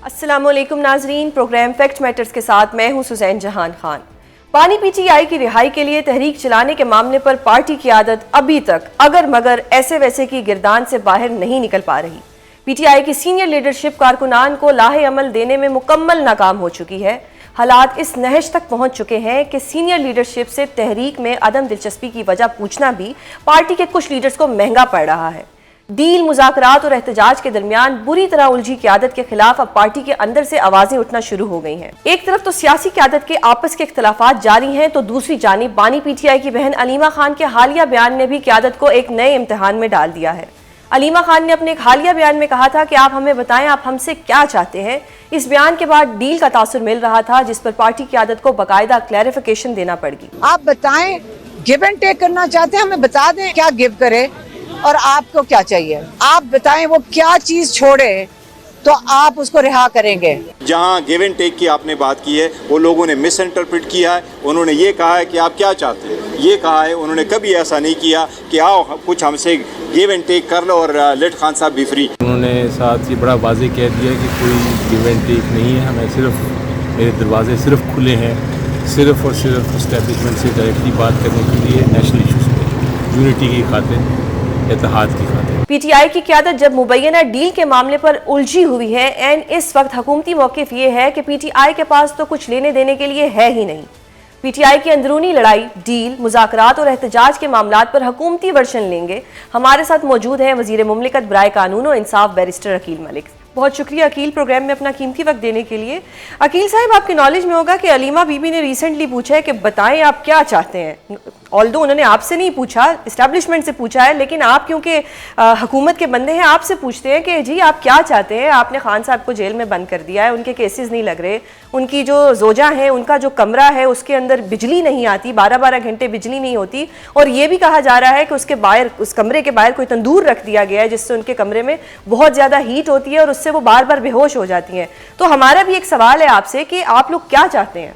السلام علیکم ناظرین، پروگرام فیکٹ میٹرز کے ساتھ میں ہوں سزین جہان خان۔ پانی پی ٹی آئی کی رہائی کے لیے تحریک چلانے کے معاملے پر پارٹی قیادت ابھی تک اگر مگر ایسے ویسے کی گردان سے باہر نہیں نکل پا رہی۔ پی ٹی آئی کی سینئر لیڈرشپ کارکنان کو لاہے عمل دینے میں مکمل ناکام ہو چکی ہے۔ حالات اس نہج تک پہنچ چکے ہیں کہ سینئر لیڈرشپ سے تحریک میں عدم دلچسپی کی وجہ پوچھنا بھی پارٹی کے کچھ لیڈرز کو مہنگا پڑ رہا ہے۔ ڈیل، مذاکرات اور احتجاج کے درمیان بری طرح الجھی قیادت کے خلاف اب پارٹی کے اندر سے آوازیں اٹھنا شروع ہو گئی ہیں۔ ایک طرف تو سیاسی قیادت کے آپس کے اختلافات جاری ہیں، تو دوسری جانب بانی پی ٹی آئی کی بہن علیمہ خان کے حالیہ بیان نے بھی قیادت کو ایک نئے امتحان میں ڈال دیا ہے۔ علیمہ خان نے اپنے ایک حالیہ بیان میں کہا تھا کہ آپ ہمیں بتائیں آپ ہم سے کیا چاہتے ہیں۔ اس بیان کے بعد ڈیل کا تاثر مل رہا تھا، جس پر پارٹی قیادت کو باقاعدہ کلیریفیکیشن دینا پڑ گی۔ آپ بتائیں، گیو اینڈ ٹیک کرنا چاہتے ہیں، ہمیں بتا دیں کیا گیو کرے اور آپ کو کیا چاہیے۔ آپ بتائیں وہ کیا چیز چھوڑے تو آپ اس کو رہا کریں گے۔ جہاں گیو اینڈ ٹیک کی آپ نے بات کی ہے، وہ لوگوں نے مس انٹرپریٹ کیا ہے۔ انہوں نے یہ کہا ہے کہ آپ کیا چاہتے ہیں، یہ کہا ہے، انہوں نے کبھی ایسا نہیں کیا کہ آؤ کچھ ہم سے گیو اینڈ ٹیک کر لو اور لیٹ خان صاحب بھی فری۔ انہوں نے ساتھ یہ بڑا واضح کہہ دیا کہ کوئی گیو اینڈ ٹیک نہیں ہے، ہمیں صرف میرے دروازے صرف کھلے ہیں، صرف اور صرف اسٹیبلشمنٹ سے ڈائریکٹلی بات کرنے کے لیے، نیشنل ایشوز پہ، یونٹی کی خاطر، اتحاد کی خاطر۔ پی ٹی آئی کی قیادت جب مبینہ ڈیل کے معاملے پر الجھی ہوئی ہے، اس وقت حکومتی موقف یہ ہے کہ پی ٹی آئی کے پاس تو کچھ لینے دینے کے لیے ہے ہی نہیں۔ پی ٹی آئی کی اندرونی لڑائی، ڈیل، مذاکرات اور احتجاج کے معاملات پر حکومتی ورشن لیں گے۔ ہمارے ساتھ موجود ہیں وزیر مملکت برائے قانون و انصاف بیرسٹر عقیل ملک۔ بہت شکریہ عقیل، پروگرام میں اپنا قیمتی وقت دینے کے لیے۔ عقیل صاحب، آپ کے نالج میں ہوگا کہ علیمہ بی بی نے ریسنٹلی پوچھا ہے کہ بتائیں آپ کیا چاہتے ہیں۔ آلدو انہوں نے آپ سے نہیں پوچھا، اسٹیبلشمنٹ سے پوچھا ہے، لیکن آپ کیونکہ حکومت کے بندے ہیں، آپ سے پوچھتے ہیں کہ جی آپ کیا چاہتے ہیں۔ آپ نے خان صاحب کو جیل میں بند کر دیا ہے، ان کے کیسز نہیں لگ رہے، ان کی جو زوجہ ہیں ان کا جو کمرہ ہے اس کے اندر بجلی نہیں آتی، 12 گھنٹے بجلی نہیں ہوتی، اور یہ بھی کہا جا رہا ہے کہ اس کے باہر، اس کمرے کے باہر کوئی تندور رکھ دیا گیا ہے جس سے ان کے کمرے میں بہت زیادہ ہیٹ ہوتی ہے اور اس سے وہ بار بار بے ہوش ہو جاتی ہیں۔ تو ہمارا بھی ایک سوال ہے آپ سے کہ آپ لوگ کیا چاہتے ہیں؟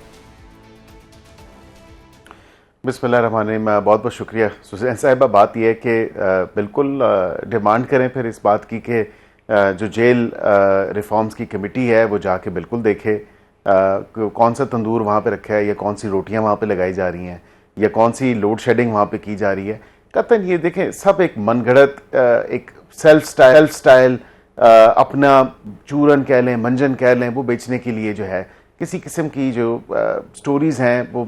بسم اللہ الرحمن الرحیم۔ بہت بہت شکریہ سزین صاحبہ۔ بات یہ ہے کہ بالکل ڈیمانڈ کریں پھر اس بات کی کہ جو جیل ریفارمز کی کمیٹی ہے وہ جا کے بالکل دیکھے کون سا تندور وہاں پہ رکھا ہے، یا کون سی روٹیاں وہاں پہ لگائی جا رہی ہیں، یا کون سی لوڈ شیڈنگ وہاں پہ کی جا رہی ہے۔ قطعاً یہ دیکھیں سب ایک من گھڑت، ایک سیلف سٹائل، اپنا چورن کہہ لیں، منجن کہہ لیں، وہ بیچنے کے لیے جو ہے کسی قسم کی جو سٹوریز ہیں وہ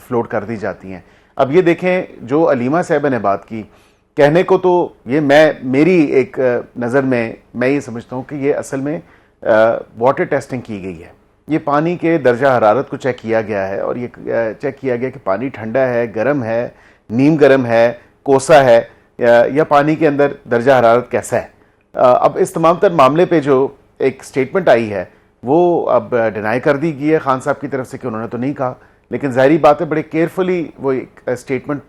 فلوٹ کر دی جاتی ہیں۔ اب یہ دیکھیں جو علیمہ صاحبہ نے بات کی، کہنے کو تو یہ میری ایک نظر میں یہ سمجھتا ہوں کہ یہ اصل میں واٹر ٹیسٹنگ کی گئی ہے۔ یہ پانی کے درجہ حرارت کو چیک کیا گیا ہے، اور یہ چیک کیا گیا کہ پانی ٹھنڈا ہے، گرم ہے، نیم گرم ہے، کوسا ہے، یا پانی کے اندر درجہ حرارت کیسا ہے۔ اب اس تمام تر معاملے پہ جو ایک سٹیٹمنٹ آئی ہے وہ اب ڈینائی کر دی گئی ہے خان صاحب کی طرف سے کہ انہوں نے تو نہیں کہا، لیکن ظاہری بات ہے بڑے کیئرفلی وہ ایک سٹیٹمنٹ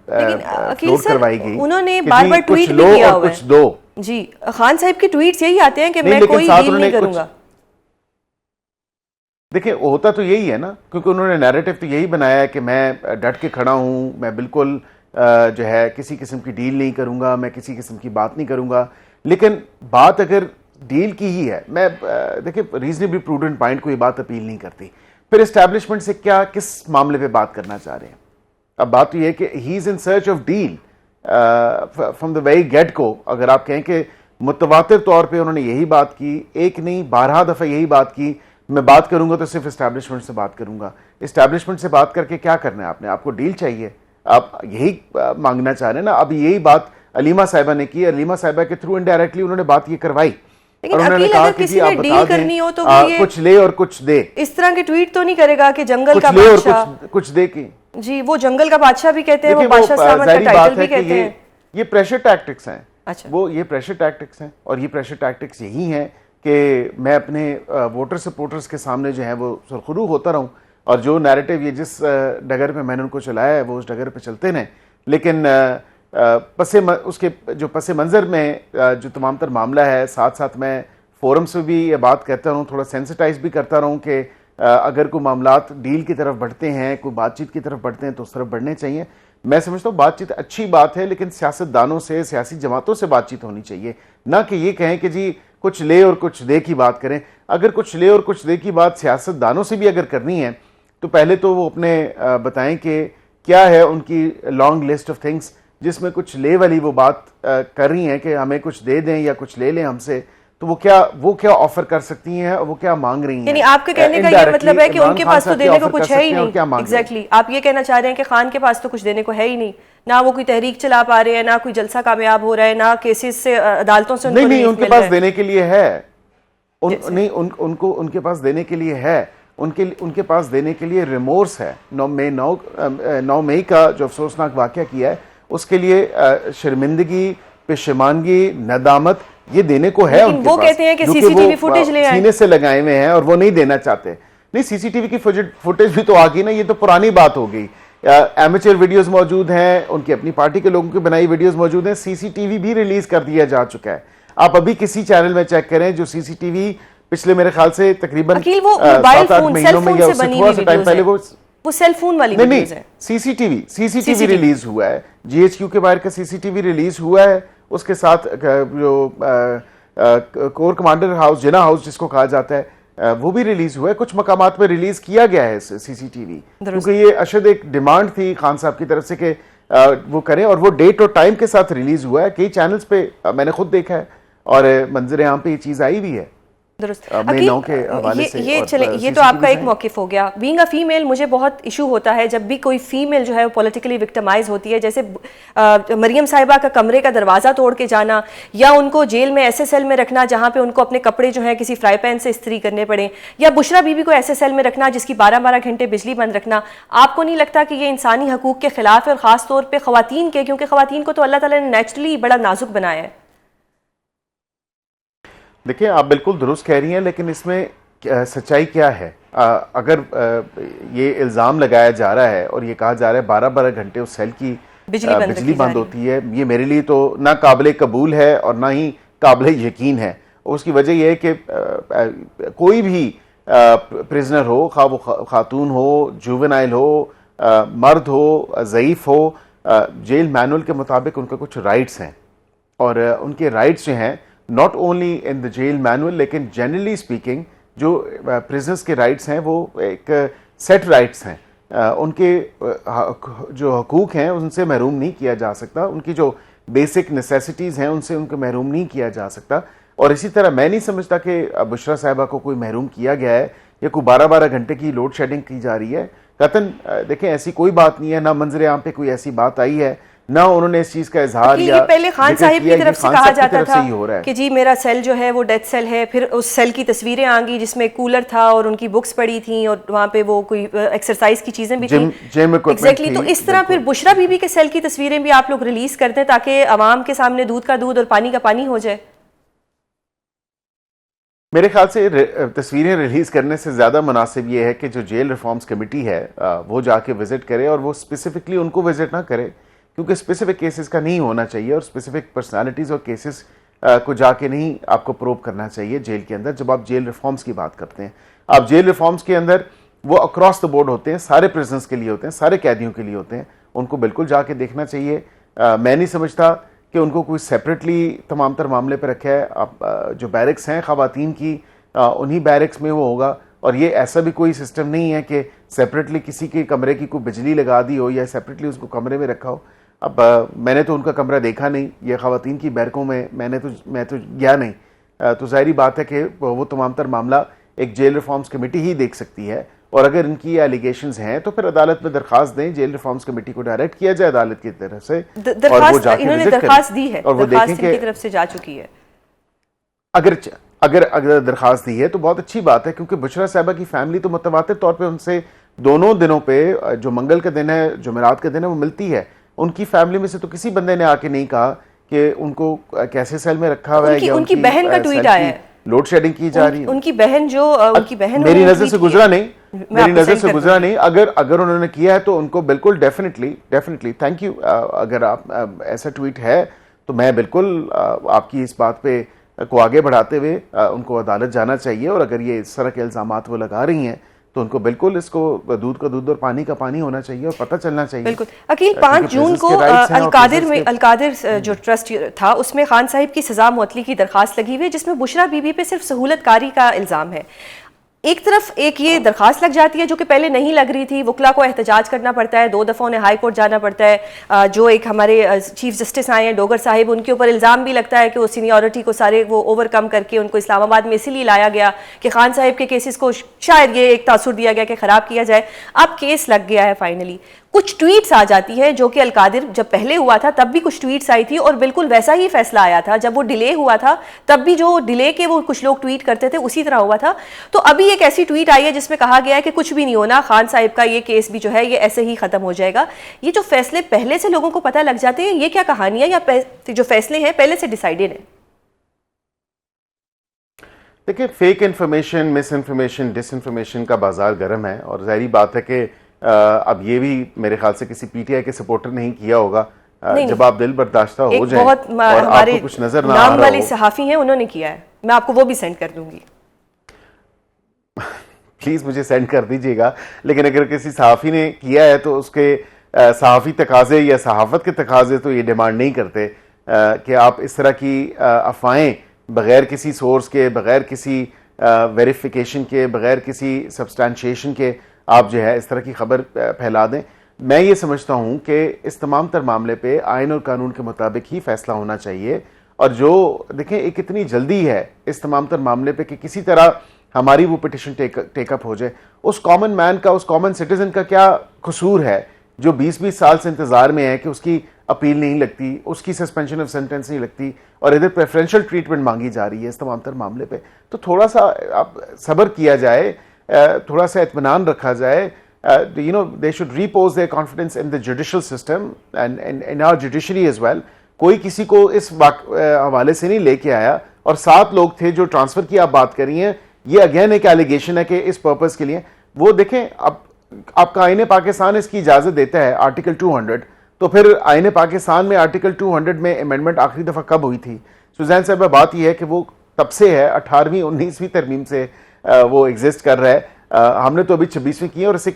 فلوٹ کروائی گئی۔ انہوں نے بار بار ٹویٹ بھی کیا ہوا ہے، کچھ دو۔ جی، خان صاحب کے ٹویٹس یہی آتے ہیں کہ میں کوئی ڈیل نہیں کروں گا۔ دیکھیں ہوتا تو یہی ہے نا، کیونکہ انہوں نے نیریٹو تو یہی بنایا ہے کہ میں ڈٹ کے کھڑا ہوں، میں بالکل جو ہے کسی قسم کی ڈیل نہیں کروں گا، میں کسی قسم کی بات نہیں کروں گا۔ لیکن بات اگر ڈیل کی ہی ہے، میں دیکھیں ریزنیبلی پروڈنٹ مائنڈ کو یہ بات اپیل نہیں کرتی، پھر اسٹیبلشمنٹ سے کس معاملے پہ بات کرنا چاہ رہے ہیں۔ اب بات تو یہ ہے کہ he is in search of deal from the very gate کو۔ اگر آپ کہیں کہ متواتر طور پہ انہوں نے یہی بات کی، ایک نہیں 12 دفعہ یہی بات کی، میں بات کروں گا تو صرف اسٹیبلشمنٹ سے بات کروں گا۔ اسٹیبلشمنٹ سے بات کر کے کیا کرنا ہے آپ نے؟ آپ کو ڈیل چاہیے، آپ یہی مانگنا چاہ رہے ہیں نا۔ اب یہی بات علیمہ صاحبہ نے کی، علیمہ صاحبہ کے تھرو انڈائریکٹلی انہوں نے بات یہ کروائی، اور انہوں نے کہا کہ جی آپ بتا دیں کچھ لے اور کچھ دے۔ اس طرح کے ٹویٹ تو نہیں کرے گا کہ جنگل کا کچھ لے بادشاہ، اور کچھ دے کی۔ جی وہ جنگل کا بادشاہ بھی کہتے ہیں، وہ بادشاہ سلامت کا ٹائٹل بھی کہتے ہیں۔ یہ پریشر ٹیکٹکس ہیں، وہ یہ پریشر ٹیکٹکس ہیں، اور یہ پریشر ٹیکٹکس یہی ہیں کہ میں اپنے ووٹر سپورٹرز کے سامنے جو ہے وہ سرخرو ہوتا رہوں، اور جو نیریٹو یہ جس ڈگر پہ میں نے ان کو چلایا ہے وہ اس ڈگر پہ چلتے رہیں۔ لیکن اس کے جو پس منظر میں جو تمام تر معاملہ ہے، ساتھ ساتھ میں فورم سے بھی یہ بات کہتا رہوں، تھوڑا سینسٹائز بھی کرتا رہوں کہ اگر کوئی معاملات ڈیل کی طرف بڑھتے ہیں، کوئی بات چیت کی طرف بڑھتے ہیں تو اس طرف بڑھنے چاہیے۔ میں سمجھتا ہوں بات چیت اچھی بات ہے، لیکن سیاست دانوں سے، سیاسی جماعتوں سے بات چیت ہونی چاہیے، نہ کہ یہ کہیں کہ جی کچھ لے اور کچھ دے کی بات کریں. اگر کچھ لے اور کچھ دے کی بات سیاستدانوں سے بھی اگر کرنی ہے تو پہلے تو وہ اپنے بتائیں کہ کیا ہے ان کی لانگ لسٹ آف تھنگس جس میں کچھ لے والی وہ بات کر رہی ہیں کہ ہمیں کچھ دے دیں یا کچھ لے لیں ہم سے, تو وہ کیا آفر کر سکتی ہیں اور وہ کیا مانگ رہی ہیں. یعنی آپ کے کہنے کا یہ مطلب ہے کہ ان کے پاس تو دینے کو کچھ ہے ہی نہیں. ایگزیکٹلی آپ یہ کہنا چاہ رہے ہیں کہ خان کے پاس تو کچھ دینے کو ہے ہی نہیں, نہ وہ کوئی تحریک چلا پا رہے ہیں, نہ کوئی جلسہ کامیاب ہو رہا ہے, نہ کیسز سے عدالتوں سے نہیں ان کے پاس دینے کے لیے ہے, نہیں ان کے پاس دینے کے لیے ہے, ان کے پاس دینے کے لیے ریمورس ہے. 9 مئی کا جو افسوسناک واقعہ کیا ہے اس کے لیے شرمندگی, پشیمانگی, ندامت یہ دینے کو ہے ان کے پاس. وہ کہتے ہیں کہ سی سی ٹی وی فوٹیج لے آئیں, سینے سے لگائے ہوئے ہیں اور وہ نہیں دینا چاہتے. نہیں, سی سی ٹی وی کی فوٹیج بھی تو آ گئی نا, یہ تو پرانی بات ہو گئی. ایمیچر ویڈیوز موجود ہیں, ان کی اپنی پارٹی کے لوگوں کی بنائی ویڈیوز موجود ہیں, سی سی ٹی وی بھی ریلیز کر دیا جا چکا ہے. آپ ابھی کسی چینل میں چیک کریں جو سی سی ٹی وی پچھلے میرے خیال سے تقریباً 7-8 مہینوں میں یا اس سے تھوڑا سا ٹائم پہلے وہ سیل فون والی ویڈیوز ہیں. سی سی ٹی وی ریلیز ہوا ہے, جی ایچ کیو کے باہر کا سی سی ٹی وی ریلیز ہوا ہے. اس کے ساتھ جو کور کمانڈر ہاؤس, جنا ہاؤس جس کو کہا جاتا ہے, وہ بھی ریلیز ہوا ہے. کچھ مقامات پہ ریلیز کیا گیا ہے سی سی ٹی وی, کیونکہ یہ اشد ایک ڈیمانڈ تھی خان صاحب کی طرف سے کہ وہ کریں, اور وہ ڈیٹ اور ٹائم کے ساتھ ریلیز ہوا ہے. کئی چینلز پہ میں نے خود دیکھا ہے اور منظر عام پہ یہ چیز آئی بھی ہے. درست. یہ تو آپ کا ایک موقف ہو گیا. بینگ اے فیمیل مجھے بہت ایشو ہوتا ہے جب بھی کوئی فیمیل جو ہے وہ پولیٹیکلی وکٹمائز ہوتی ہے, جیسے مریم صاحبہ کا کمرے کا دروازہ توڑ کے جانا, یا ان کو جیل میں ایسے سیل میں رکھنا جہاں پہ ان کو اپنے کپڑے جو ہیں کسی فرائی پین سے استری کرنے پڑیں, یا بشرا بی بی کو ایسے سیل میں رکھنا جس کی 12 گھنٹے بجلی بند رکھنا. آپ کو نہیں لگتا کہ یہ انسانی حقوق کے خلاف ہے, اور خاص طور پہ خواتین کے, کیونکہ خواتین کو تو اللہ تعالیٰ نے نیچرلی بڑا نازک بنایا ہے. دیکھیں آپ بالکل درست کہہ رہی ہیں, لیکن اس میں سچائی کیا ہے؟ اگر یہ الزام لگایا جا رہا ہے اور یہ کہا جا رہا ہے 12 گھنٹے اس سیل کی بجلی بند ہوتی ہے, یہ میرے لیے تو نہ قابل قبول ہے اور نہ ہی قابل یقین ہے. اس کی وجہ یہ ہے کہ کوئی بھی پرزنر ہو, خواہ وہ خاتون ہو, جوونائل ہو, مرد ہو, ضعیف ہو, جیل مینول کے مطابق ان کا کچھ رائٹس ہیں, اور ان کے رائٹس جو ہیں not only in the jail manual لیکن generally speaking جو prisoners کے رائٹس ہیں وہ ایک سیٹ رائٹس ہیں. ان کے جو حقوق ہیں ان سے محروم نہیں کیا جا سکتا, ان کی جو بیسک نیسیسٹیز ہیں ان سے ان کو محروم نہیں کیا جا سکتا. اور اسی طرح میں نہیں سمجھتا کہ بشرا صاحبہ کو کوئی محروم کیا گیا ہے یا کوئی 12 گھنٹے کی لوڈ شیڈنگ کی جا رہی ہے. قطعاً دیکھیں ایسی کوئی بات نہیں ہے, نہ منظر عام پہ کوئی ایسی بات آئی ہے, نہ انہوں نے اس چیز کا اظہار یا پہلے خان صاحب کی طرف سے کہا جاتا تھا کہ جی میرا سیل جو ہے وہ ڈیتھ سیل ہے, پھر اس سیل کی تصویریں آنگی جس میں کولر تھا اور ان کی بکس پڑی تھیں اور وہاں پہ وہ کوئی ایکسرسائز کی چیزیں بھی تھیں. ایگزیکٹلی. تو اس طرح پھر بشرا بی بی کے سیل کی تصویریں بھی آپ لوگ ریلیز کرتے ہیں تاکہ عوام کے سامنے دودھ کا دودھ اور پانی کا پانی ہو جائے. میرے خیال سے تصویریں ریلیز کرنے سے زیادہ مناسب یہ ہے کہ جو جیل ریفارمز کمیٹی ہے وہ جا کے وزٹ کرے, اور وہ اسپیسیفکلی ان کو وزٹ نہ کرے, کیونکہ اسپیسیفک کیسز کا نہیں ہونا چاہیے, اور اسپیسیفک پرسنالٹیز اور کیسز کو جا کے نہیں آپ کو پروب کرنا چاہیے جیل کے اندر. جب آپ جیل ریفارمز کی بات کرتے ہیں, آپ جیل ریفارمز کے اندر وہ اکراس دا بورڈ ہوتے ہیں, سارے پریزنرز کے لیے ہوتے ہیں, سارے قیدیوں کے لیے ہوتے ہیں, ان کو بالکل جا کے دیکھنا چاہیے. میں نہیں سمجھتا کہ ان کو کوئی سیپریٹلی تمام تر معاملے پہ رکھا ہے. آپ جو بیرکس ہیں خواتین کی, انہی بیرکس میں وہ ہوگا, اور یہ ایسا بھی کوئی سسٹم نہیں ہے کہ سیپریٹلی کسی کے کمرے کی کوئی بجلی لگا دی ہو یا سیپریٹلی اس کو کمرے میں رکھا ہو. اب میں نے تو ان کا کمرہ دیکھا نہیں, یہ خواتین کی بیرکوں میں میں تو گیا نہیں, تو ظاہری بات ہے کہ وہ تمام تر معاملہ ایک جیل ریفارمز کمیٹی ہی دیکھ سکتی ہے. اور اگر ان کی ایلیگیشنز ہیں تو پھر عدالت میں درخواست دیں, جیل ریفارمز کمیٹی کو ڈائریکٹ کیا جائے عدالت کی طرف سے, اور وہ جا کے وزٹ کریں. درخواست دی ہے, اور وہ دیکھیں کہ کی طرف سے جا چکی ہے. اگر درخواست دی ہے تو بہت اچھی بات ہے, کیونکہ بشرا صاحبہ کی فیملی تو متواتر طور پہ ان سے دونوں دنوں پہ, جو منگل کا دن ہے, جمعرات کا دن ہے, وہ ملتی ہے. ان کی فیملی میں سے تو کسی بندے نے آ کے نہیں کہا کہ ان کو کیسے سیل میں رکھا ہوا ہے, یا ان کی بہن کا ٹویٹ آیا ہے, لوڈ شیڈنگ کی جا رہی ہے. ان کی بہن میری نظر سے گزرا نہیں, اگر انہوں نے کیا ہے تو ان کو بالکل ڈیفینیٹلی تھینک یو. اگر آپ ایسا ٹویٹ ہے تو میں بالکل آپ کی اس بات پہ کو آگے بڑھاتے ہوئے ان کو عدالت جانا چاہیے, اور اگر یہ اس طرح کے الزامات وہ لگا رہی ہیں تو ان کو بالکل اس کو دودھ کا دودھ اور پانی کا پانی ہونا چاہیے اور پتہ چلنا چاہیے. بالکل. عقیل 5 جون کو القادر جو ٹرسٹ تھا اس میں خان صاحب کی سزا معطلی کی درخواست لگی ہوئی ہے جس میں بشرا بی بی پہ صرف سہولت کاری کا الزام ہے. ایک طرف یہ درخواست لگ جاتی ہے جو کہ پہلے نہیں لگ رہی تھی, وکلا کو احتجاج کرنا پڑتا ہے, 2 دفعہ انہیں ہائی کورٹ جانا پڑتا ہے. جو ایک ہمارے چیف جسٹس آئے ہیں ڈوگر صاحب, ان کے اوپر الزام بھی لگتا ہے کہ وہ سینیورٹی کو سارے وہ اوور کم کر کے ان کو اسلام آباد میں اسی لیے لایا گیا کہ خان صاحب کے کیسز کو شاید یہ ایک تاثر دیا گیا کہ خراب کیا جائے. اب کیس لگ گیا ہے فائنلی. کچھ ٹویٹس آ جاتی ہے جو کہ القادر جب پہلے ہوا تھا تب بھی کچھ ٹویٹس آئی تھی اور بالکل ویسا ہی فیصلہ آیا تھا. جب وہ ڈیلے ہوا تھا تب بھی جو ڈیلے کے وہ کچھ لوگ ٹویٹ کرتے تھے اسی طرح ہوا تھا. تو ابھی ایک ایسی ٹویٹ آئی ہے جس میں کہا گیا ہے کہ کچھ بھی نہیں ہونا, خان صاحب کا یہ کیس بھی جو ہے یہ ایسے ہی ختم ہو جائے گا. یہ جو فیصلے پہلے سے لوگوں کو پتہ لگ جاتے ہیں, یہ کیا کہانی ہے یا جو فیصلے ہیں پہلے سے ڈیسائیڈڈ ہیں؟ دیکھیں, فیک انفارمیشن, مس انفارمیشن, ڈس انفارمیشن کا بازار گرم ہے اور ظاہری بات ہے کہ اب یہ بھی میرے خیال سے کسی پی ٹی آئی کے سپورٹر نہیں کیا ہوگا. جب آپ دل برداشتہ ہو جائیں اور آپ کو کچھ نظر نہ آ رہا ہو. نام والے صحافی ہیں, انہوں نے کیا ہے, میں آپ کو وہ بھی سینڈ کر دوں گی. پلیز مجھے سینڈ کر دیجیے گا. لیکن اگر کسی صحافی نے کیا ہے تو اس کے صحافی تقاضے یا صحافت کے تقاضے تو یہ ڈیمانڈ نہیں کرتے کہ آپ اس طرح کی افواہیں بغیر کسی سورس کے, بغیر کسی ویریفیکیشن کے, بغیر کسی سبسٹانشیشن کے آپ جو ہے اس طرح کی خبر پھیلا دیں. میں یہ سمجھتا ہوں کہ اس تمام تر معاملے پہ آئین اور قانون کے مطابق ہی فیصلہ ہونا چاہیے. اور جو دیکھیں ایک اتنی جلدی ہے اس تمام تر معاملے پہ کہ کسی طرح ہماری وہ پٹیشن ٹیک اپ ہو جائے. اس کامن مین کا, اس کامن سٹیزن کا کیا قصور ہے جو 20 سال سے انتظار میں ہے کہ اس کی اپیل نہیں لگتی, اس کی سسپینشن آف سینٹنس نہیں لگتی اور ادھر پریفرینشل ٹریٹمنٹ مانگی جا رہی ہے اس تمام تر معاملے پہ. تو تھوڑا سا اب صبر کیا جائے, تھوڑا سا اطمینان رکھا جائے. they should repose their confidence in the judicial system and in our judiciary as well. کوئی کسی کو اس حوالے سے نہیں لے کے آیا اور 7 لوگ تھے جو ٹرانسفر کی آپ بات کر رہی ہیں. یہ اگین ایک ایلیگیشن ہے کہ اس پرپز کے لیے وہ دیکھیں, اب آپ کا آئین پاکستان اس کی اجازت دیتا ہے آرٹیکل 200, تو پھر آئین پاکستان میں آرٹیکل 200 میں امینڈمنٹ آخری دفعہ کب ہوئی تھی؟ سوزین صاحب, بات یہ ہے کہ وہ تب سے ہے 18ویں 19ویں ترمیم سے وہ ایگزسٹ کر رہا ہے. ہم نے تو ابھی 26ویں کی ہے اور اس سے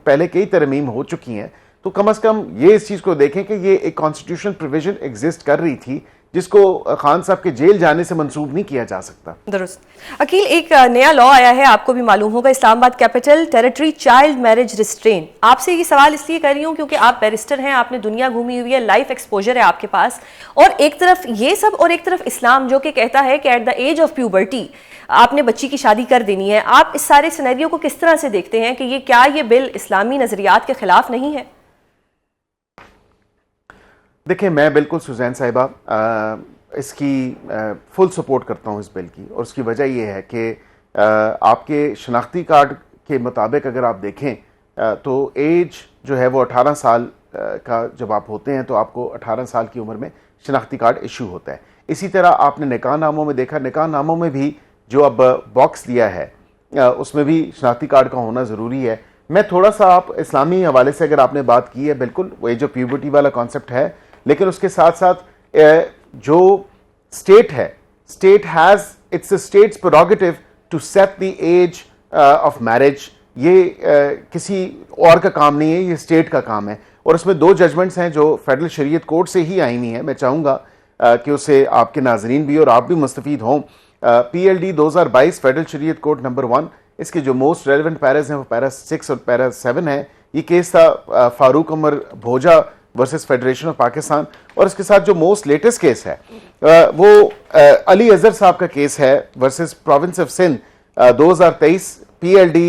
پہلے کئی ترمیم ہو چکی ہیں. تو کم از کم یہ اس چیز کو دیکھیں کہ یہ ایک کانسٹیٹیوشن پروویژن ایگزسٹ کر رہی تھی جس کو خان صاحب کے جیل جانے سے منسوب نہیں کیا جا سکتا. درست. عقیل, ایک نیا لاء آیا ہے, آپ کو بھی معلوم ہوگا, اسلام آباد capital territory child marriage restrain. آپ سے یہ سوال اس لیے کر رہی ہوں کیونکہ آپ بیرسٹر ہیں, آپ نے دنیا گھومی ہوئی ہے, لائف ایکسپوجر ہے آپ کے پاس, اور ایک طرف یہ سب اور ایک طرف اسلام جو کہ کہتا ہے کہ at the age of puberty آپ نے بچی کی شادی کر دینی ہے. آپ اس سارے سینیریو کو کس طرح سے دیکھتے ہیں کہ یہ کیا یہ بل اسلامی نظریات کے خلاف نہیں ہے؟ دیکھیں, میں بالکل سوزین صاحبہ اس کی فل سپورٹ کرتا ہوں اس بل کی, اور اس کی وجہ یہ ہے کہ آپ کے شناختی کارڈ کے مطابق اگر آپ دیکھیں تو ایج جو ہے وہ 18 سال کا جب آپ ہوتے ہیں تو آپ کو 18 سال کی عمر میں شناختی کارڈ ایشو ہوتا ہے. اسی طرح آپ نے نکاح ناموں میں دیکھا, نکاح ناموں میں بھی جو اب باکس دیا ہے اس میں بھی شناختی کارڈ کا ہونا ضروری ہے. میں تھوڑا سا آپ اسلامی حوالے سے اگر آپ نے بات کی ہے, بالکل وہ جو پیوبرٹی والا کانسیپٹ ہے, لیکن اس کے ساتھ ساتھ جو اسٹیٹ ہے, state has its states prerogative to set the age of marriage. یہ کسی اور کا کام نہیں ہے, یہ اسٹیٹ کا کام ہے. اور اس میں 2 ججمنٹس ہیں جو فیڈرل شریعت کورٹ سے ہی آئی ہوئی ہیں. میں چاہوں گا کہ اسے آپ کے ناظرین بھی اور آپ بھی مستفید ہوں. PLD 2022 federal Shariat court number 1, اس کے جو موسٹ ریلیونٹ پیراز ہیں وہ پیرا 6 اور پیرا 7 ہیں. یہ کیس تھا Farooq Umar Bhoja versus federation of Pakistan, اور اس کے ساتھ جو موسٹ لیٹسٹ کیس ہے وہ علی اظہر صاحب کا کیس ہے versus province of Sindh 2023 PLD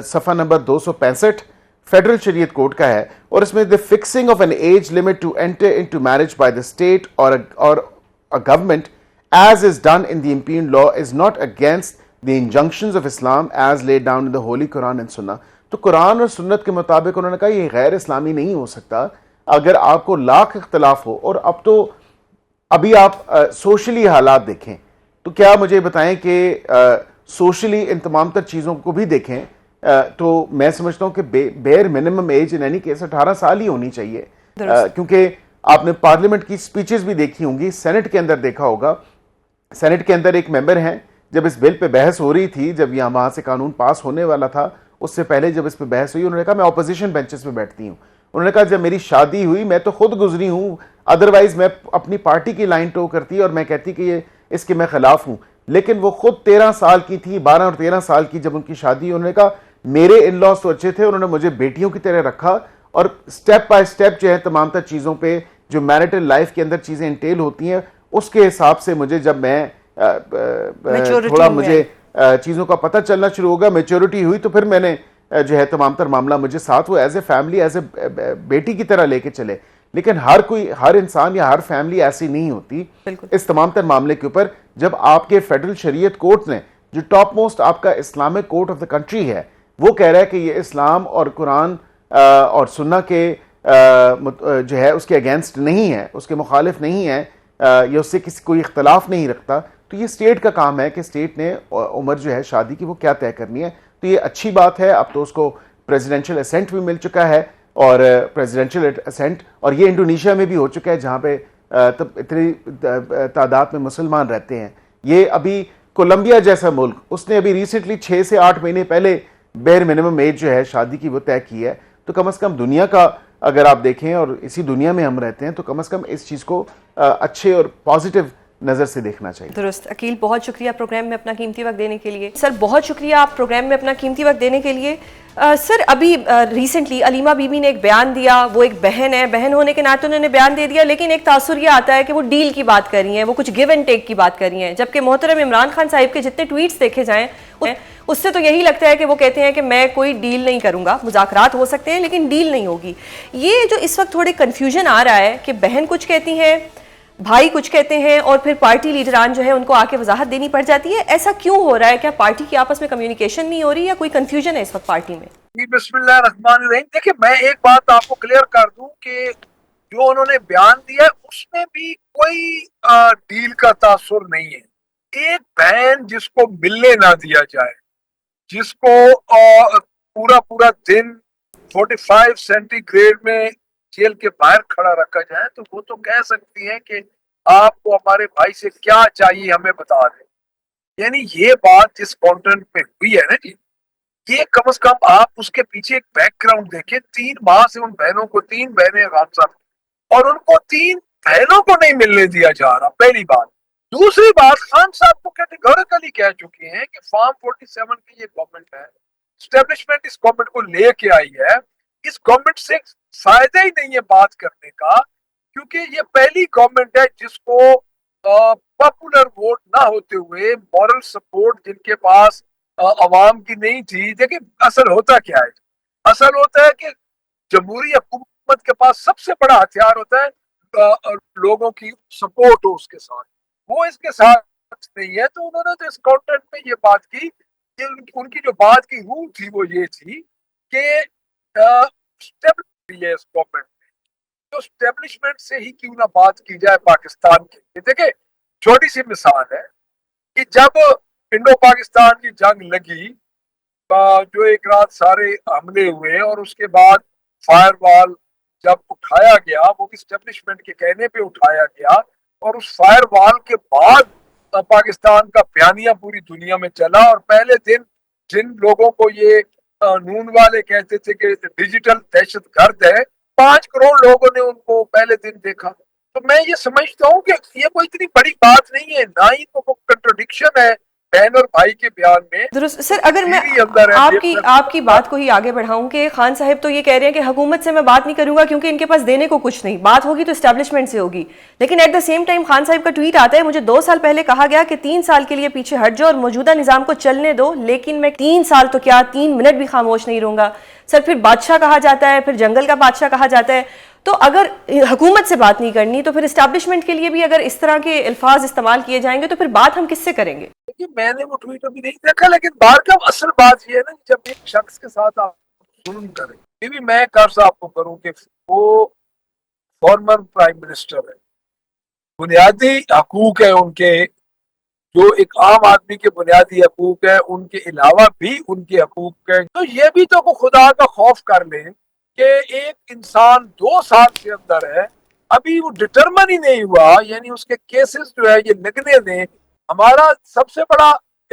صفحہ نمبر 265 فیڈرل شریعت کورٹ کا ہے. اور اس میں the fixing of an age limit to enter into marriage by the state or a government as is done in the impugned law is not against the injunctions of Islam as laid down in the Holy Quran and Sunnah. تو قرآن اور سنت کے مطابق انہوں نے کہا یہ غیر اسلامی نہیں ہو سکتا. اگر آپ کو لاکھ اختلاف ہو, اور اب تو ابھی آپ سوشلی حالات دیکھیں تو کیا مجھے بتائیں کہ سوشلی ان تمام تر چیزوں کو بھی دیکھیں تو میں سمجھتا ہوں کہ bare minimum age in any case 18 سال ہی ہونی چاہیے. کیونکہ آپ نے پارلیمنٹ کی سپیچز بھی دیکھی ہوں گی, سینٹ کے اندر دیکھا ہوگا, سینٹ کے اندر ایک ممبر ہیں جب اس بل پہ بحث ہو رہی تھی، جب یہاں وہاں سے قانون پاس ہونے والا تھا، اس سے پہلے جب اس پہ بحث ہوئی، انہوں نے کہا میں اپوزیشن بینچز پہ بیٹھتی ہوں. انہوں نے کہا جب میری شادی ہوئی میں تو خود گزری ہوں، ادروائز میں اپنی پارٹی کی لائن ٹو کرتی اور میں کہتی کہ یہ اس کے میں خلاف ہوں. لیکن وہ خود 13 سال کی تھی، 12 اور 13 سال کی جب ان کی شادی، انہوں نے کہا میرے ان لاس تو اچھے تھے، انہوں نے مجھے بیٹیوں کی طرح رکھا اور سٹیپ بائی سٹیپ جو ہے تمام تر چیزوں پہ جو میرٹل لائف کے اندر چیزیں انٹیل ہوتی ہیں اس کے حساب سے مجھے جب میں تھوڑا مجھے چیزوں کا پتہ چلنا شروع ہوگا، میچورٹی ہوئی، تو پھر میں نے جو ہے تمام تر معاملہ مجھے ساتھ وہ as a family, as a بیٹی کی طرح لے کے چلے. لیکن ہر انسان یا ہر فیملی ایسی نہیں ہوتی. اس تمام تر معاملے کے اوپر جب آپ کے فیڈرل شریعت کورٹ نے، جو ٹاپ موسٹ آپ کا Islamic court of the country ہے، وہ کہہ رہا ہے کہ یہ اسلام اور قرآن اور سنہ کے جو ہے اس کے اگینسٹ نہیں ہے، اس کے مخالف نہیں ہے، یا اس سے کوئی اختلاف نہیں رکھتا، تو یہ اسٹیٹ کا کام ہے کہ اسٹیٹ نے عمر جو ہے شادی کی وہ کیا طے کرنی ہے. تو یہ اچھی بات ہے. اب تو اس کو پریزیڈنشل اسینٹ بھی مل چکا ہے، اور پریزیڈنشل اسینٹ، اور یہ انڈونیشیا میں بھی ہو چکا ہے جہاں پہ اتنی تعداد میں مسلمان رہتے ہیں. یہ ابھی کولمبیا جیسا ملک، اس نے ابھی ریسنٹلی 6 سے 8 مہینے پہلے بیئر منیمم ایج جو ہے شادی کی وہ طے کی ہے. تو کم از کم دنیا کا اگر آپ دیکھیں، اور اسی دنیا میں ہم رہتے ہیں، تو کم از کم اس چیز کو اچھے اور پازیٹیو نظر سے دیکھنا چاہیے. درست. عقیل بہت شکریہ پروگرام میں اپنا قیمتی وقت دینے کے لیے. سر بہت شکریہ آپ پروگرام میں اپنا قیمتی وقت دینے کے لیے. سر ابھی ریسنٹلی علیمہ بی بی نے ایک بیان دیا، وہ ایک بہن ہے، بہن ہونے کے ناطے انہوں نے بیان دے دیا، لیکن ایک تاثر یہ آتا ہے کہ وہ ڈیل کی بات کر رہی ہیں، وہ کچھ گیو اینڈ ٹیک کی بات کر رہی ہیں، جبکہ محترم عمران خان صاحب کے جتنے ٹویٹس دیکھے جائیں اس سے تو یہی لگتا ہے کہ وہ کہتے ہیں کہ میں کوئی ڈیل نہیں کروں گا، مذاکرات ہو سکتے ہیں لیکن ڈیل نہیں ہوگی. یہ جو اس وقت تھوڑے کنفیوژن آ رہا ہے کہ بہن کچھ کہتی ہیں، بھائی کچھ کہتے ہیں، اور پھر پارٹی لیڈران جو ہے ان کو آ کے وضاحت دینی پڑ جاتی ہے، ایسا کیوں ہو رہا ہے؟ کیا پارٹی کی آپس میں کمیونیکیشن نہیں ہو رہی یا کوئی کنفیوژن ہے اس وقت پارٹی میں؟ بسم اللہ الرحمن الرحیم. دیکھیں میں ایک بات آپ کو کلیئر کر دوں کہ جو انہوں نے بیان دیا اس میں بھی کوئی ڈیل کا تاثر نہیں ہے. ایک بہن جس کو ملنے نہ دیا جائے، جس کو پورا دن 45 سینٹی گریڈ میں جیل کے باہر کھڑا رکھا جائے، تو وہ تو کہہ سکتی ہیں کہ آپ کو ہمارے بھائی سے کیا چاہیے ہمیں بتا دیں. یعنی یہ بات جس کانٹینٹ میں ہوئی ہے نا جی، یہ کم از کم آپ اس کے پیچھے ایک بیک گراؤنڈ دیکھیں. 3 ماہ سے ان بہنوں کو، 3 بہنیں خان، اور ان کو 3 بہنوں کو نہیں ملنے دیا جا رہا. پہلی بات. دوسری بات، خان صاحب کو کیٹیگوریکلی کہہ چکے ہیں کہ فارم 47 کی یہ گورنمنٹ ہے، اسٹیبلشمنٹ اس گورنمنٹ کو لے کے آئی ہے، اس گورنمنٹ سے فائدہ ہی نہیں ہے بات کرنے کا، کیونکہ یہ پہلی گورنمنٹ ہے جس کو پاپولر ووٹ نہ ہوتے ہوئے مورل سپورٹ جن کے پاس عوام کی نہیں تھی. دیکھیں اصل ہوتا کیا ہے؟ اصل ہوتا ہے کہ جمہوری حکومت کے پاس سب سے بڑا ہتھیار ہوتا ہے لوگوں کی سپورٹ ہو اس کے ساتھ. وہ اس کے ساتھ نہیں ہے. تو انہوں نے تو اس کانٹینٹ میں یہ بات کی کہ ان کی جو بات کی روح تھی وہ یہ تھی کہ اس گورنمنٹ میں تو اسٹیبلشمنٹ سے ہی کیوں نہ بات کی جائے پاکستان کے لیے. دیکھیں چھوٹی سی مثال ہے کہ جب انڈو پاکستان کی جنگ لگی، جو ایک رات سارے حملے ہوئے اور اس کے بعد فائر وال جب اٹھایا گیا، وہ بھی اسٹیبلشمنٹ کے کہنے پہ اٹھایا گیا، اور اس فائر وال کے بعد پاکستان کا بیانیہ پوری دنیا میں چلا. اور پہلے دن جن لوگوں کو یہ نون والے کہتے تھے کہ ڈیجیٹل دہشت گرد ہے، 5 کروڑ لوگوں نے ان کو پہلے دن دیکھا. تو میں یہ سمجھتا ہوں کہ یہ کوئی اتنی بڑی بات نہیں ہے، نہ ہی کوئی کنٹرڈکشن ہے بہن اور بھائی کے بیان میں. درست. سر اگر میں آپ کی بات کو ہی آگے بڑھاؤں کہ خان صاحب تو یہ کہہ رہے ہیں کہ حکومت سے میں بات نہیں کروں گا کیونکہ ان کے پاس دینے کو کچھ نہیں، بات ہوگی تو اسٹیبلشمنٹ سے ہوگی، لیکن at the same time Khan صاحب کا ٹویٹ آتا ہے مجھے 2 سال پہلے کہا گیا کہ 3 سال کے لیے پیچھے ہٹ جاؤ اور موجودہ نظام کو چلنے دو، لیکن میں 3 سال تو کیا 3 منٹ بھی خاموش نہیں رہوں گا. سر پھر بادشاہ کہا جاتا ہے، پھر جنگل کا بادشاہ کہا جاتا ہے. تو اگر حکومت سے بات نہیں کرنی تو پھر اسٹیبلشمنٹ کے لیے بھی اگر اس طرح کے الفاظ استعمال کیے جائیں گے تو پھر بات ہم کس سے کریں گے؟ میں نے وہ ٹویٹ ابھی نہیں دیکھا، لیکن بار کا اصل بات یہ ہے نا، جب ایک شخص کے ساتھ آپ ظلم کریں، یہ بھی میں قرض آپ کو کروں کہ وہ فارمر پرائم منسٹر ہے، بنیادی حقوق ہے ان کے، جو ایک عام آدمی کے بنیادی حقوق ہے، ان کے علاوہ بھی ان کے حقوق ہیں. تو یہ بھی تو خدا کا خوف کر لیں کہ ایک انسان 2 سال کے اندر ہے، ابھی وہ ڈٹرمن ہی نہیں ہوا، یعنی اس کے کیسز جو ہے یہ لگنے دیں. ہمارا سب سے بڑا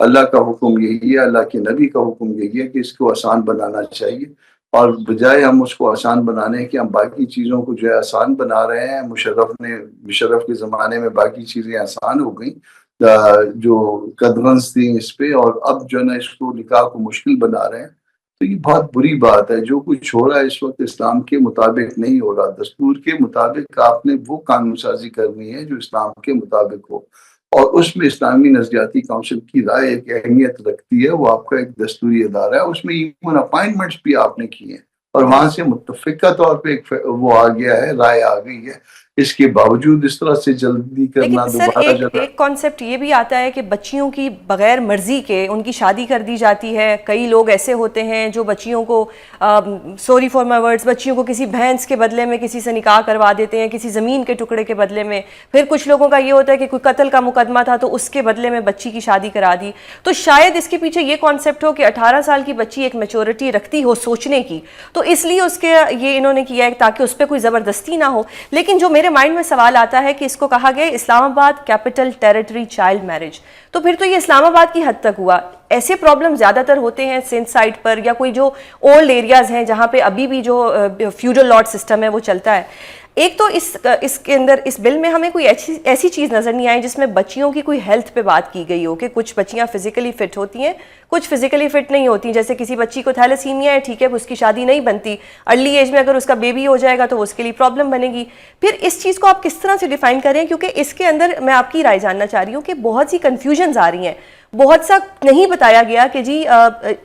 اللہ کا حکم یہی ہے, اللہ کے نبی کا حکم یہی ہے کہ اس کو آسان بنانا چاہیے, اور بجائے ہم اس کو آسان بنانے کے ہم باقی چیزوں کو جو ہے آسان بنا رہے ہیں. مشرف کے زمانے میں باقی چیزیں آسان ہو گئیں جو قدغنس تھیں اس پہ, اور اب جو ہے نا اس کو نکاح کو مشکل بنا رہے ہیں. تو یہ بہت بری بات ہے. جو کچھ ہو رہا ہے اس وقت اسلام کے مطابق نہیں ہو رہا. دستور کے مطابق آپ نے وہ قانون سازی کرنی ہے جو اسلام کے مطابق ہو, اور اس میں اسلامی نظریاتی کونسل کی رائے ایک اہمیت رکھتی ہے. وہ آپ کا ایک دستوری ادارہ ہے, اس میں ایون اپائنٹمنٹس بھی آپ نے کیے ہیں, اور وہاں سے متفقہ طور پہ ایک وہ آ گیا ہے, رائے آ گئی ہے. اس کے باوجود اس طرح سے جلدی کرنا لیکن سر دوبارہ ایک کانسیپٹ یہ بھی آتا ہے کہ بچیوں کی بغیر مرضی کے ان کی شادی کر دی جاتی ہے. کئی لوگ ایسے ہوتے ہیں جو بچیوں کو سوری فار مائی ورڈز بچیوں کو کسی بھینس کے بدلے میں کسی سے نکاح کروا دیتے ہیں, کسی زمین کے ٹکڑے کے بدلے میں. پھر کچھ لوگوں کا یہ ہوتا ہے کہ کوئی قتل کا مقدمہ تھا تو اس کے بدلے میں بچی کی شادی کرا دی. تو شاید اس کے پیچھے یہ کانسیپٹ ہو کہ 18 سال کی بچی ایک میچورٹی رکھتی ہو سوچنے کی, تو اس لیے اس کے یہ انہوں نے کیا ہے تاکہ اس پہ کوئی زبردستی نہ ہو. لیکن جو میرے مائنڈ میں سوال آتا ہے کہ اس کو کہا گیا اسلام آباد کیپٹل ٹیریٹری چائلڈ میرج, تو پھر تو یہ اسلام آباد کی حد تک ہوا. ایسے پرابلم زیادہ تر ہوتے ہیں سندھ سائڈ پر یا کوئی جو اولڈ ایریاز ہیں جہاں پہ ابھی بھی جو فیوڈل لاٹ سسٹم ہے وہ چلتا ہے. ایک تو اس کے اندر اس بل میں ہمیں کوئی ایسی چیز نظر نہیں آئی جس میں بچیوں کی کوئی ہیلتھ پہ بات کی گئی ہو کہ کچھ بچیاں فزیکلی فٹ ہوتی ہیں, کچھ فزیکلی فٹ نہیں ہوتی. جیسے کسی بچی کو تھیلیسیمیا ہے, ٹھیک ہے, اس کی شادی نہیں بنتی, ارلی ایج میں اگر اس کا بیبی ہو جائے گا تو وہ اس کے لیے پرابلم بنے گی. پھر اس چیز کو آپ کس طرح سے ڈیفائن کریں, کیونکہ اس کے اندر میں آپ کی رائے جاننا چاہ رہی ہوں کہ بہت سی کنفیوژنز آ رہی ہیں, بہت سا نہیں بتایا گیا کہ جی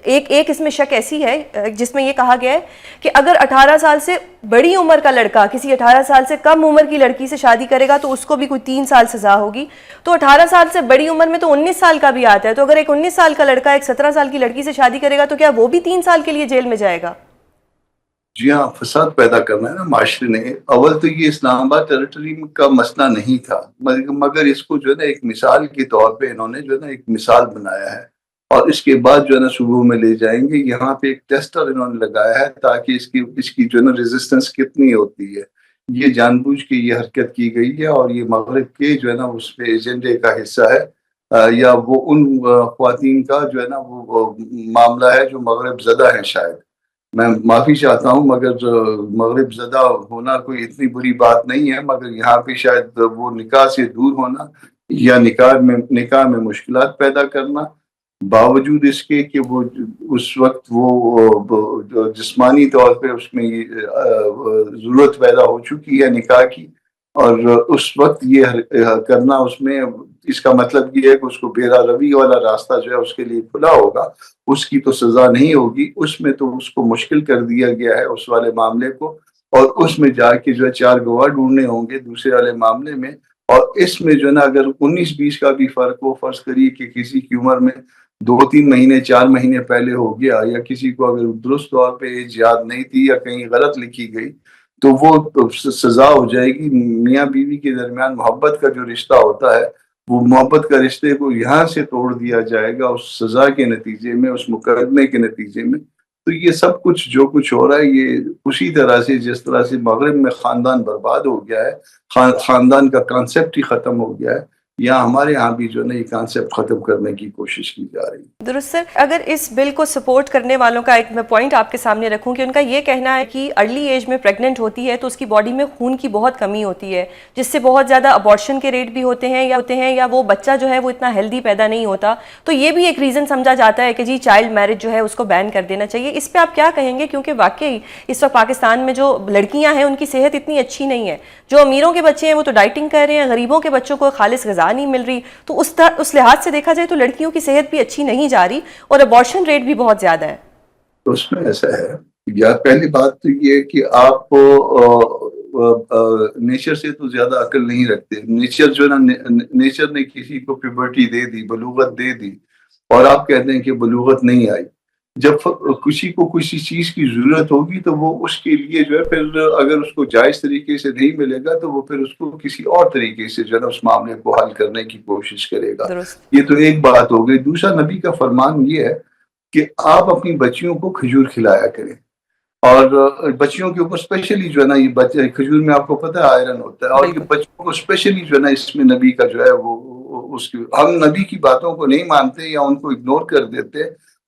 ایک اس میں شک ایسی ہے جس میں یہ کہا گیا ہے کہ اگر 18 سال سے بڑی عمر کا لڑکا کسی 18 سال سے کم عمر کی لڑکی سے شادی کرے گا تو اس کو بھی کوئی 3 سال سزا ہوگی. تو 18 سال سے بڑی عمر میں تو 19 سال کا بھی آتا ہے, تو اگر ایک 19 سال کا لڑکا ایک 17 سال کی لڑکی سے شادی کرے گا تو کیا وہ بھی 3 سال کے لیے جیل میں جائے گا؟ جی ہاں, فساد پیدا کرنا ہے نا معاشرے نے. اول تو یہ اسلام آباد ٹیریٹری کا مسئلہ نہیں تھا, مگر اس کو جو ہے نا ایک مثال کے طور پہ انہوں نے جو ہے نا ایک مثال بنایا ہے, اور اس کے بعد جو ہے نا صوبوں میں لے جائیں گے. یہاں پہ ایک ٹیسٹر انہوں نے لگایا ہے تاکہ اس کی جو ہے نا ریزسٹنس کتنی ہوتی ہے. یہ جان بوجھ کے یہ حرکت کی گئی ہے, اور یہ مغرب کے جو ہے نا اس پہ ایجنڈے کا حصہ ہے, یا وہ ان خواتین کا جو ہے نا وہ معاملہ ہے جو مغرب زدہ ہیں. شاید میں معافی چاہتا ہوں, مگر مغرب زدہ ہونا کوئی اتنی بری بات نہیں ہے, مگر یہاں پہ شاید وہ نکاح سے دور ہونا یا نکاح میں مشکلات پیدا کرنا, باوجود اس کے کہ وہ اس وقت وہ جسمانی طور پہ اس میں ضرورت پیدا ہو چکی ہے نکاح کی, اور اس وقت یہ کرنا اس میں اس کا مطلب یہ ہے کہ اس کو بیرا روی والا راستہ جو ہے اس کے لیے کھلا ہوگا. اس کی تو سزا نہیں ہوگی, اس میں تو اس کو مشکل کر دیا گیا ہے اس والے معاملے کو, اور اس میں جا کے جو ہے 4 گواہ ڈھونڈنے ہوں گے دوسرے والے معاملے میں. اور اس میں جو ہے نا اگر 19-20 کا بھی فرق ہو, فرض کریے کہ کسی کی عمر میں 2-3 مہینے 4 مہینے پہلے ہو گیا, یا کسی کو اگر درست طور پہ ایج یاد نہیں تھی یا کہیں غلط لکھی گئی, تو وہ سزا ہو جائے گی. میاں بیوی کے درمیان محبت کا جو رشتہ ہوتا ہے, وہ محبت کا رشتے کو یہاں سے توڑ دیا جائے گا اس سزا کے نتیجے میں, اس مقدمے کے نتیجے میں. تو یہ سب کچھ جو کچھ ہو رہا ہے یہ اسی طرح سے جس طرح سے مغرب میں خاندان برباد ہو گیا ہے, خاندان کا کانسیپٹ ہی ختم ہو گیا ہے, یا ہمارے ہاں بھی جو ہے یہ کانسیپٹ ختم کرنے کی کوشش کی جا رہی ہے. درست سر, اگر اس بل کو سپورٹ کرنے والوں کا ایک میں پوائنٹ آپ کے سامنے رکھوں کہ ان کا یہ کہنا ہے کہ ارلی ایج میں پریگننٹ ہوتی ہے تو اس کی باڈی میں خون کی بہت کمی ہوتی ہے, جس سے بہت زیادہ ابارشن کے ریٹ بھی ہوتے ہیں یا وہ بچہ جو ہے وہ اتنا ہیلدی پیدا نہیں ہوتا. تو یہ بھی ایک ریزن سمجھا جاتا ہے کہ جی چائلڈ میرج جو ہے اس کو بین کر دینا چاہیے. اس پہ آپ کیا کہیں گے, کیونکہ واقعی اس وقت پاکستان میں جو لڑکیاں ہیں ان کی صحت اتنی اچھی نہیں ہے. جو امیروں کے بچے ہیں وہ تو ڈائٹنگ کر رہے ہیں, غریبوں کے بچوں کو خالص غذا نہیں مل رہی. تو اس لحاظ سے دیکھا جائے تو لڑکیوں کی صحت بھی اچھی نہیں جا رہی اور ابارشن ریٹ بھی بہت زیادہ ہے. تو اس میں ایسا ہے, یا پہلی بات تو یہ کہ آپ نیچر سے تو زیادہ عقل نہیں رکھتے. نیچر جو ہے نا, نیچر نے کسی کو پیوبرٹی دے دی, بلوغت دے دی, اور آپ کہتے ہیں کہ بلوغت نہیں آئی. جب کسی کو کسی چیز کی ضرورت ہوگی تو وہ اس کے لیے جو ہے پھر اگر اس کو جائز طریقے سے نہیں ملے گا تو وہ پھر اس کو کسی اور طریقے سے جو ہے نا اس معاملے کو حل کرنے کی کوشش کرے گا. یہ تو ایک بات ہو گئی. دوسرا, نبی کا فرمان یہ ہے کہ آپ اپنی بچیوں کو کھجور کھلایا کریں, اور بچیوں کے اوپر اسپیشلی جو ہے نا یہ کھجور میں آپ کو پتہ ہے آئرن ہوتا ہے, اور یہ بچوں کو اسپیشلی جو ہے نا اس میں نبی کا جو ہے وہ ہم نبی کی باتوں کو نہیں مانتے یا ان کو اگنور کر دیتے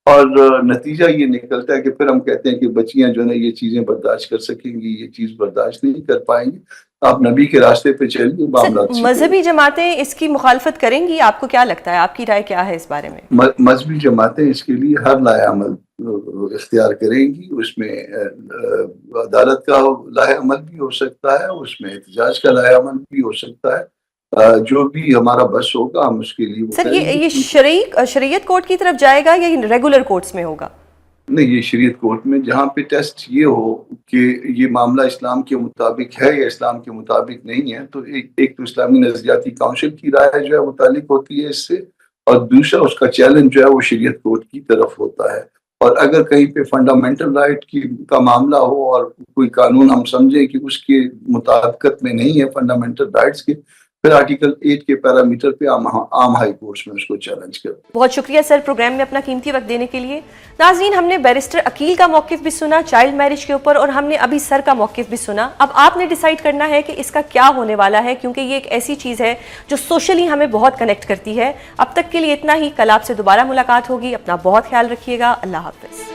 اور نتیجہ یہ نکلتا ہے کہ پھر ہم کہتے ہیں کہ بچیاں جو ہے یہ چیزیں برداشت کر سکیں گی، یہ چیز برداشت نہیں کر پائیں گی. آپ نبی کے راستے پہ چلیے، معاملات مذہبی جماعتیں اس کی مخالفت کریں گی؟ آپ کو کیا لگتا ہے، آپ کی رائے کیا ہے اس بارے میں؟ مذہبی جماعتیں اس کے لیے ہر لائحہ عمل اختیار کریں گی. اس میں عدالت کا لائحہ عمل بھی ہو سکتا ہے، اس میں احتجاج کا لائحہ عمل بھی ہو سکتا ہے. جو بھی ہمارا بس ہوگا ہم اس کے لیے سر یہ شریعت کورٹ کی طرف جائے گا یا ریگولر کورٹس میں ہوگا؟ نہیں، یہ شریعت کورٹ میں، جہاں پہ ٹیسٹ یہ ہو کہ یہ معاملہ اسلام کے مطابق ہے یا اسلام کے مطابق نہیں ہے. تو ایک تو اسلامی نظریاتی کونسل کی رائے جو ہے متعلق ہوتی ہے اس سے، اور دوسرا اس کا چیلنج جو ہے وہ شریعت کورٹ کی طرف ہوتا ہے. اور اگر کہیں پہ فنڈامنٹل رائٹ کا معاملہ ہو اور کوئی قانون ہم سمجھیں کہ اس کے مطابقت میں نہیں ہے فنڈامنٹل رائٹس کے، پھر آرٹیکل 8 کے پیرامیٹر پہ عام ہائی کورٹس میں اس کو چیلنج کرتے ہیں. بہت شکریہ سر پروگرام میں اپنا قیمتی وقت دینے کے لیے. ناظرین، ہم نے بیرسٹر عقیل کا موقف بھی سنا چائلڈ میرج کے اوپر، اور ہم نے ابھی سر کا موقف بھی سنا. اب آپ نے ڈیسائیڈ کرنا ہے کہ اس کا کیا ہونے والا ہے، کیونکہ یہ ایک ایسی چیز ہے جو سوشلی ہمیں بہت کنیکٹ کرتی ہے. اب تک کے لیے اتنا ہی. کل آپ سے دوبارہ ملاقات ہوگی. اپنا بہت خیال رکھیے گا. اللہ حافظ.